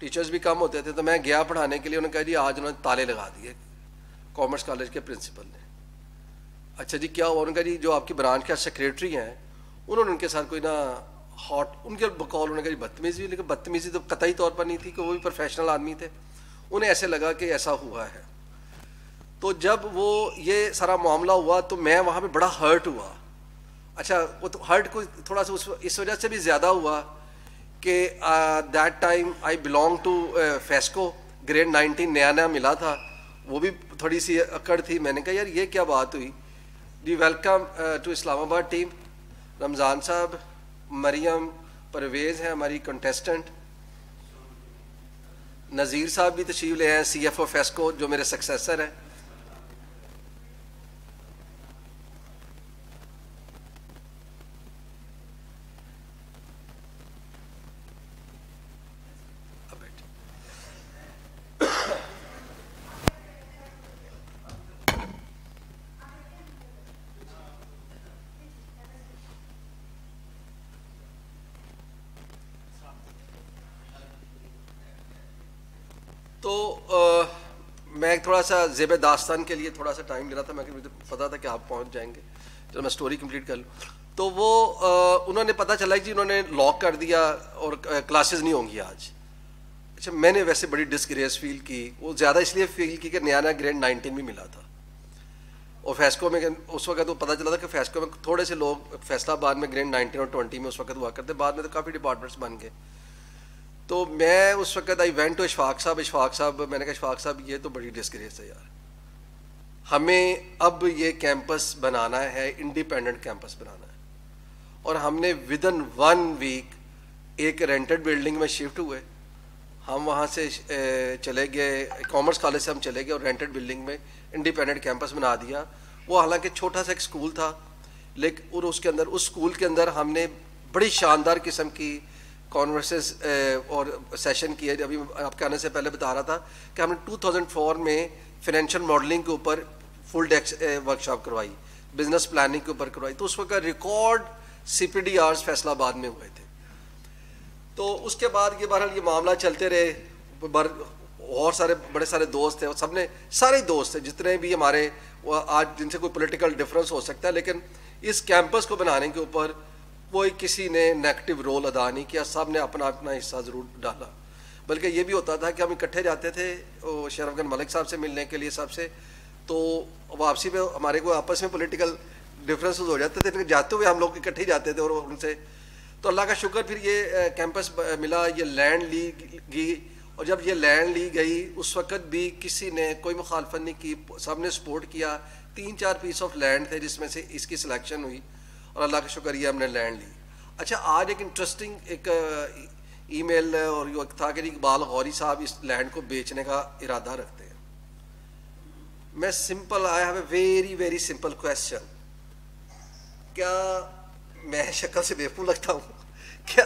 Teachers भी कम होते थे, तो मैं गया पढ़ाने के लिए। उन्होंने कहा जी आज उन्होंने ताले लगा दिए कॉमर्स कॉलेज के प्रिंसिपल ने। अच्छा जी क्या हुआ? उन्होंने कहा जी जो आपकी ब्रांच का सेक्रेटरी हैं उन्होंने उनके साथ कोई ना हॉट उनके बकौल उन्होंने कहा बदतमीजी हुई, लेकिन बदतमीजी तो कतई तौर पर नहीं थी कि वो भी प्रोफेशनल आदमी थे। उन्हें ऐसे लगा कि ऐसा हुआ है। तो जब वो ये सारा मामला हुआ तो मैं वहाँ पे बड़ा हर्ट हुआ। अच्छा वो तो हर्ट को थोड़ा सा इस वजह से भी ज़्यादा हुआ कि that time I belong to FESCO, grade 19 नया नया मिला था, वो भी थोड़ी सी अकड़ थी। मैंने कहा यार ये क्या बात हुई जी। Welcome to Islamabad team. Ramzan Sahab, Maryam, Parvez हैं हमारी कंटेस्टेंट, नज़ीर साहब भी तशरीफ़ ले आए, CFO फेस्को जो मेरे सक्सेसर हैं। तो मैं थोड़ा सा ज़ेब दास्तान के लिए थोड़ा सा टाइम ले रहा था, मुझे पता था कि आप पहुंच जाएंगे, चलो मैं स्टोरी कंप्लीट कर लूँ। तो वो उन्होंने पता चला कि उन्होंने लॉक कर दिया और क्लासेस नहीं होंगी आज। अच्छा मैंने वैसे बड़ी डिस्ग्रेस फील की, वो ज़्यादा इसलिए फील की कि नया नया ग्रेड 19 भी मिला था। और फेस्को में उस वक्त तो पता चला था कि फेस्को में थोड़े से लोग फैसलाबाद में ग्रेड 19 और 20 में उस वक्त हुआ करते, बाद में तो काफ़ी डिपार्टमेंट्स बन गए। तो मैं उस वक्त आई वेंट टू इशफाक साहब, मैंने कहा इशफाक साहब ये तो बड़ी डिस्ग्रेस है यार, हमें अब ये कैंपस बनाना है, इंडिपेंडेंट कैंपस बनाना है। और हमने विदिन 1 वीक एक रेंटेड बिल्डिंग में शिफ्ट हुए। हम वहाँ से चले गए, कॉमर्स कॉलेज से हम चले गए और रेंटेड बिल्डिंग में इंडिपेंडेंट कैंपस बना दिया। वो हालांकि छोटा सा एक स्कूल था, लेकिन और उसके अंदर उस स्कूल के अंदर हमने बड़ी शानदार किस्म की कॉन्वर्सेस और सेशन किए। अभी आपके आने से पहले बता रहा था कि हमने 2004 में फाइनेंशियल मॉडलिंग के ऊपर फुल डेस्क वर्कशॉप करवाई, बिजनेस प्लानिंग के ऊपर करवाई। तो उस वक्त रिकॉर्ड CPDRs फैसलाबाद में हुए थे। तो उसके बाद ये बहरहाल ये मामला चलते रहे, और सारे बड़े सारे दोस्त थे, सबने सारे दोस्त थे जितने भी हमारे आज जिनसे कोई पॉलिटिकल डिफरेंस हो सकता है, लेकिन इस कैंपस को बनाने के ऊपर कोई किसी ने नेगेटिव रोल अदा नहीं किया, सब ने अपना अपना हिस्सा ज़रूर डाला। बल्कि ये भी होता था कि हम इकट्ठे जाते थे शरफ गन मलिक साहब से मिलने के लिए सबसे, तो वापसी पे हमारे को आपस में पॉलिटिकल डिफरेंसेस हो जाते थे, लेकिन जाते हुए हम लोग इकट्ठे जाते थे और उनसे। तो अल्लाह का शुक्र फिर ये कैंपस मिला, ये लैंड ली गई। और जब ये लैंड ली गई उस वक़्त भी किसी ने कोई मुखालफत नहीं की, सब ने सपोर्ट किया। 3-4 पीस ऑफ लैंड थे जिसमें से इसकी सिलेक्शन हुई और अल्लाह का शुक्र ये हमने लैंड ली। अच्छा आज एक इंटरेस्टिंग एक ईमेल और ये था कि इकबाल गौरी साहब इस लैंड को बेचने का इरादा रखते हैं। मैं simple I have a very very simple question, क्या मैं शक्ल से बेवकूफ़ लगता हूँ कि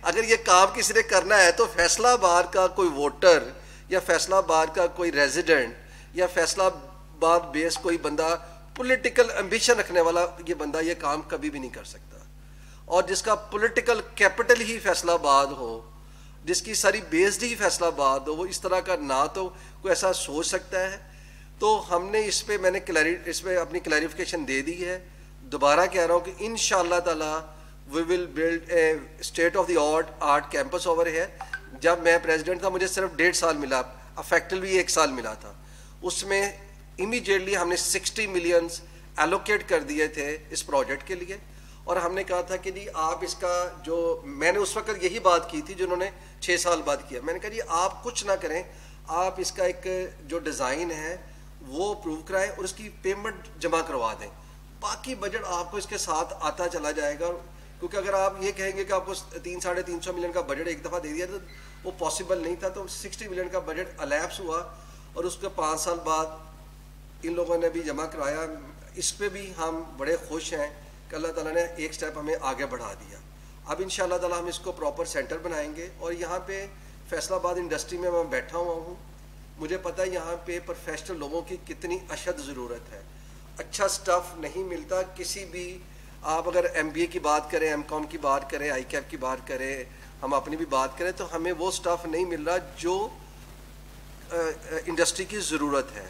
अगर ये काम किसी ने करना है तो फैसलाबाद का कोई वोटर या फैसलाबाद का कोई रेजिडेंट या फैसलाबाद बेस कोई बंदा पॉलिटिकल एम्बिशन रखने वाला ये बंदा ये काम कभी भी नहीं कर सकता। और जिसका पॉलिटिकल कैपिटल ही फैसलाबाद हो, जिसकी सारी बेस्ड ही फैसलाबाद हो, वो इस तरह का ना तो कोई ऐसा सोच सकता है। तो हमने इस पे अपनी क्लैरिफिकेशन दे दी है। दोबारा कह रहा हूँ कि इंशाअल्लाह ताला we will build a state of the art campus over है। जब मैं प्रेसिडेंट था मुझे सिर्फ 1.5 साल मिला, अफेक्टिवली 1 साल मिला था। उसमें इमीडिएटली हमने 60 मिलियन एलोकेट कर दिए थे इस प्रोजेक्ट के लिए। और हमने कहा था कि जी आप इसका जो मैंने उस वक्त यही बात की थी जो उन्होंने 6 साल बाद किया। मैंने कहा जी आप कुछ ना करें, आप इसका एक जो डिज़ाइन है वो अप्रूव कराएं और उसकी पेमेंट जमा करवा दें, बाकी बजट आपको इसके साथ आता चला जाएगा। क्योंकि अगर आप ये कहेंगे कि आपको 300-350 मिलियन का बजट एक दफ़ा दे दिया तो वो पॉसिबल नहीं था। तो 60 मिलियन का बजट अलैप्स हुआ और उसके 5 साल बाद इन लोगों ने भी जमा कराया। इस पर भी हम बड़े खुश हैं कि अल्लाह ताला ने एक स्टेप हमें आगे बढ़ा दिया। अब इंशाअल्लाह ताला हम इसको प्रॉपर सेंटर बनाएंगे। और यहाँ पे फैसलाबाद इंडस्ट्री में मैं बैठा हुआ हूँ, मुझे पता है यहाँ पे प्रोफेशनल लोगों की कितनी अशद ज़रूरत है। अच्छा स्टफ़ नहीं मिलता किसी भी, आप अगर MBA की बात करें, MCOM की बात करें, ICAP की बात करें, हम अपनी भी बात करें तो हमें वो स्टफ़ नहीं मिल रहा जो इंडस्ट्री की ज़रूरत है।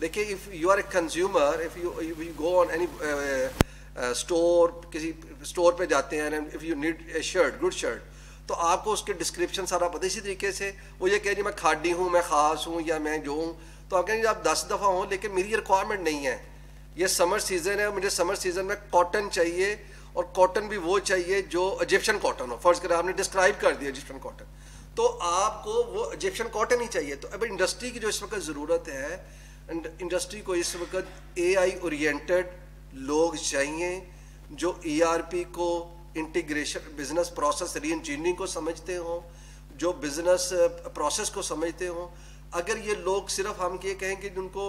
देखिए, if you are a consumer, if you go on any store, किसी स्टोर पे जाते हैं, if you need a shirt, good shirt, तो आपको उसके डिस्क्रिप्शन सारा पता है। इसी तरीके से वो ये कह जी मैं खाडी हूँ, मैं ख़ास हूँ, या मैं जो हूँ, तो आप कहेंगे आप 10 दफ़ा हों, लेकिन मेरी रिक्वायरमेंट नहीं है। ये समर सीज़न है, मुझे समर सीज़न में कॉटन चाहिए, और कॉटन भी वो चाहिए जो इजिप्शियन कॉटन हो। फर्ज करें आपने डिस्क्राइब कर दिया इजिप्शियन कॉटन, तो आपको वो इजिप्शियन कॉटन ही चाहिए। तो अब इंडस्ट्री की जो इस वक्त ज़रूरत है, इंडस्ट्री को इस वक्त AI ओरिएंटेड लोग चाहिए जो ERP को, इंटीग्रेशन, बिजनेस प्रोसेस री इंजीनियरिंग को समझते हों, जो बिजनेस प्रोसेस को समझते हों। अगर ये लोग सिर्फ हम ये कहें कि उनको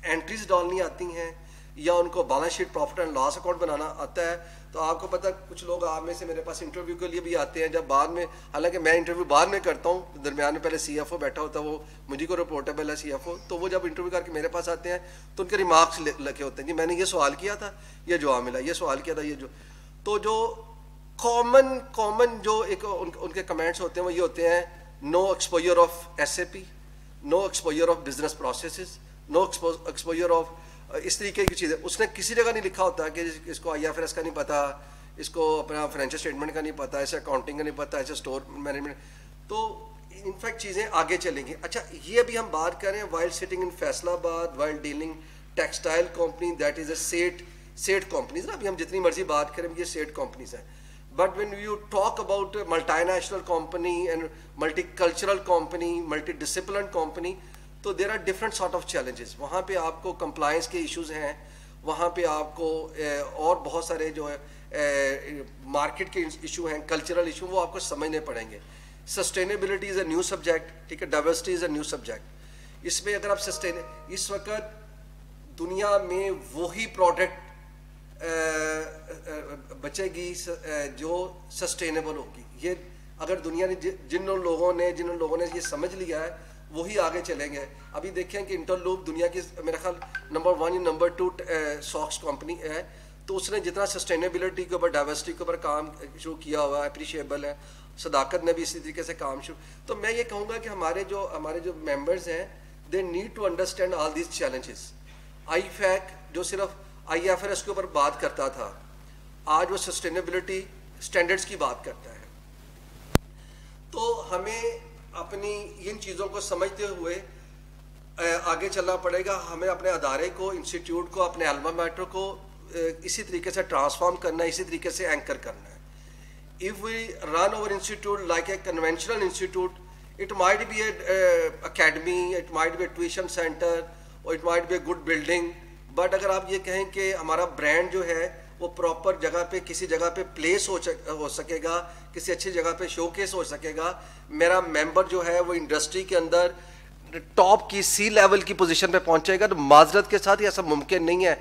एंट्रीज डालनी आती हैं या उनको balance sheet, profit and loss account बनाना आता है, तो आपको पता, कुछ लोग आप में से मेरे पास इंटरव्यू के लिए भी आते हैं, जब बाद में, हालांकि मैं इंटरव्यू बाद में करता हूँ, दरमियान में पहले CFO बैठा होता है, वो मुझे को रिपोर्टेबल है CFO, तो वो जब इंटरव्यू करके मेरे पास आते हैं तो उनके रिमार्क्स लिखे होते हैं कि मैंने ये सवाल किया था, ये जवाब मिला, ये सवाल किया था, ये जो, तो जो कॉमन जो एक उनके कमेंट्स होते हैं वो ये होते हैं, no exposure of SAP, no exposure of business processes, no exposure of इस तरीके की चीज़ें। उसने किसी जगह नहीं लिखा होता कि इसको IFRS का नहीं पता, इसको अपना फाइनेंशियल स्टेटमेंट का नहीं पता, ऐसे अकाउंटिंग का नहीं पता, ऐसे स्टोर मैनेजमेंट, तो इनफैक्ट चीज़ें आगे चलेंगी। अच्छा, ये अभी हम बात कर रहे हैं while sitting in Faisalabad, while dealing textile company, that is a set companies ना, अभी हम जितनी मर्जी बात करें ये सेट कंपनीज हैं। But when you talk about multinational company and multicultural company, multidiscipline company, तो there are different sort of challenges. वहाँ पे आपको कंप्लायंस के इश्यूज हैं, वहाँ पे आपको और बहुत सारे जो है मार्केट के इशू हैं, कल्चरल इशू, वो आपको समझने पड़ेंगे। Sustainability is a new subject, ठीक है, diversity is a new subject. इसमें अगर आप इस वक्त दुनिया में वही प्रोडक्ट बचेगी जो सस्टेनेबल होगी। ये अगर दुनिया ने जिन लोगों ने ये समझ लिया है, वही आगे चलेंगे। अभी देखें कि इंटरलूप दुनिया की मेरा ख्याल नंबर 1 या नंबर 2 सॉक्स कंपनी है, तो उसने जितना सस्टेनेबिलिटी के ऊपर, डाइवर्सिटी के ऊपर काम शुरू किया हुआ है, अप्रिशिएबल है। सदाकत ने भी इसी तरीके से काम शुरू। तो मैं ये कहूँगा कि हमारे जो मेंबर्स हैं, they need to understand all these challenges. IFAC जो सिर्फ IFRS के ऊपर बात करता था, आज वो सस्टेनेबिलिटी स्टैंडर्ड्स की बात करता है। तो हमें अपनी इन चीज़ों को समझते हुए आगे चलना पड़ेगा। हमें अपने अदारे को, इंस्टीट्यूट को, अपने अल्मा मैटर को इसी तरीके से ट्रांसफॉर्म करना है, इसी तरीके से एंकर करना है। If we run over institute like a conventional institute, it might be a academy, it might be a tuition centre, और it might be a good building, but अगर आप ये कहें कि हमारा ब्रांड जो है वो प्रॉपर जगह पे, किसी जगह पे प्लेस हो सकेगा, किसी अच्छी जगह पे शोकेस हो सकेगा, मेरा मेंबर जो है वो इंडस्ट्री के अंदर टॉप की C लेवल की पोजीशन पे पहुंचेगा, तो माजरत के साथ ये सब मुमकिन नहीं है।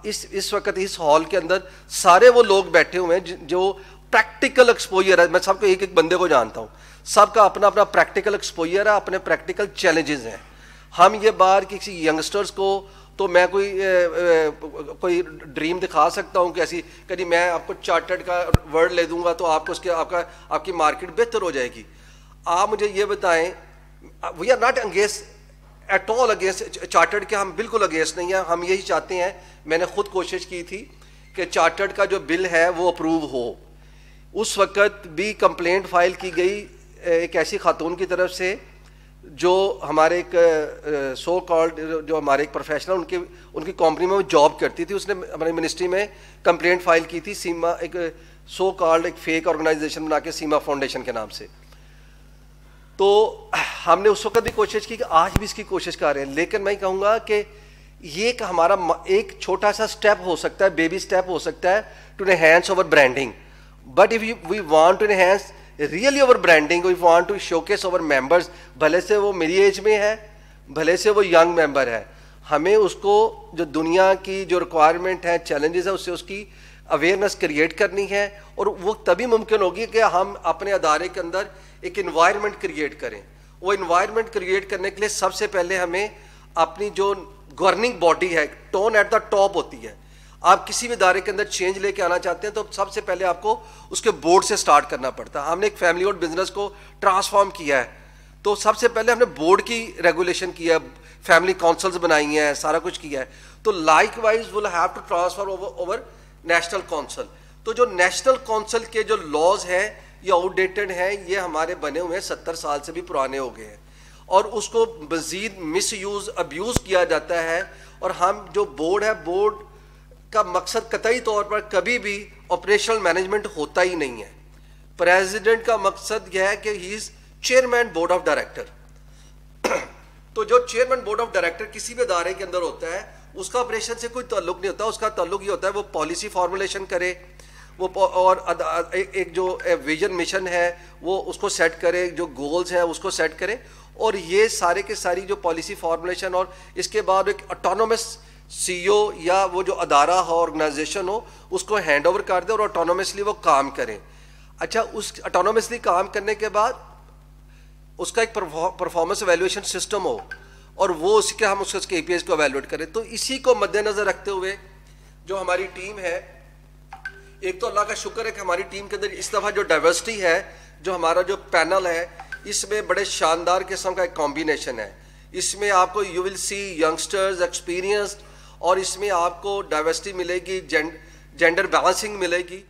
इस वक्त इस हॉल के अंदर सारे वो लोग बैठे हुए हैं जो प्रैक्टिकल एक्सपोजर है। मैं सबको एक एक बंदे को जानता हूँ, सबका अपना अपना प्रैक्टिकल एक्सपोजर है, अपने प्रैक्टिकल चैलेंजेस हैं। हम ये बार किसी यंगस्टर्स को, तो मैं कोई ड्रीम दिखा सकता हूँ कि ऐसी कभी मैं आपको चार्टर्ड का वर्ड ले दूंगा तो आपको आपकी मार्केट बेहतर हो जाएगी। आप मुझे ये बताएं, we are not against at all against chartered के, हम बिल्कुल अगेंस्ट नहीं है। हम यही चाहते हैं, मैंने खुद कोशिश की थी कि चार्टर्ड का जो बिल है वो अप्रूव हो। उस वक्त भी कंप्लेंट फाइल की गई एक ऐसी खातून की तरफ से जो हमारे एक सो कॉल्ड, जो हमारे एक प्रोफेशनल उनकी कंपनी में वो जॉब करती थी। उसने हमारी मिनिस्ट्री में कंप्लेंट फाइल की थी, सीमा, एक सो कॉल्ड एक फेक ऑर्गेनाइजेशन बना के सीमा फाउंडेशन के नाम से। तो हमने उस वक्त भी कोशिश की कि आज भी इसकी कोशिश कर रहे हैं, लेकिन मैं कहूँगा कि ये एक हमारा एक छोटा सा स्टेप हो सकता है, बेबी स्टेप हो सकता है to enhance our branding. But if we want to enhance really our branding, we want to showcase our members, भले से वो मेरी एज में है, भले से वो यंग मेंबर है, हमें उसको जो दुनिया की जो रिक्वायरमेंट है, चैलेंजेस है, उससे उसकी अवेयरनेस क्रिएट करनी है। और वो तभी मुमकिन होगी कि हम अपने अदारे के अंदर एक इन्वायरमेंट क्रिएट करें। वो इन्वायरमेंट क्रिएट करने के लिए सबसे पहले हमें अपनी जो गवर्निंग बॉडी है, टोन एट द टॉप होती है, आप किसी भी इदारे के अंदर चेंज लेके आना चाहते हैं तो सबसे पहले आपको उसके बोर्ड से स्टार्ट करना पड़ता है। हमने एक फैमिली ओन्ड बिजनेस को ट्रांसफॉर्म किया है, तो सबसे पहले हमने बोर्ड की रेगुलेशन किया है, फैमिली काउंसिल्स बनाई हैं, सारा कुछ किया है। तो likewise will have to transfer our national council. तो जो नेशनल काउंसिल के जो लॉज हैं ये आउटडेटेड हैं, ये हमारे बने हुए हैं 70 साल से भी पुराने हो गए हैं, और उसको मजीद मिस यूज़ अब्यूज़ किया जाता है। और हम जो बोर्ड है, बोर्ड का मकसद कतई तौर पर कभी भी ऑपरेशनल मैनेजमेंट होता ही नहीं है। प्रेसिडेंट का मकसद यह है कि he is chairman board of director. तो जो चेयरमैन बोर्ड ऑफ डायरेक्टर किसी भी इदारे के अंदर होता है उसका ऑपरेशन से कोई ताल्लुक नहीं होता। उसका ताल्लुक ये होता है वो पॉलिसी फॉर्मुलेशन करे, वो और एक जो विजन मिशन है वो उसको सेट करे, जो गोल्स हैं उसको सेट करे, और ये सारे के सारी जो पॉलिसी फॉर्मुलेशन, और इसके बाद एक ऑटोनोमस सीईओ या वो जो अदारा हो, ऑर्गेनाइजेशन हो, उसको हैंड ओवर कर दे और ऑटोनोमसली वो काम करें। अच्छा, उस ऑटोनोमसली काम करने के बाद उसका एक परफॉर्मेंस एवेल्युएशन सिस्टम हो और वो उसके हम उसके KPIs को एवेल्युएट करें। तो इसी को मद्देनजर रखते हुए जो हमारी टीम है, एक तो अल्लाह का शुक्र है कि हमारी टीम के अंदर इस दफ़ा जो डाइवर्सिटी है, जो हमारा जो पैनल है, इसमें बड़े शानदार किस्म का एक कॉम्बिनेशन है। इसमें आपको you will see youngsters experienced, और इसमें आपको डाइवर्सिटी मिलेगी, जेंडर बैलेंसिंग मिलेगी।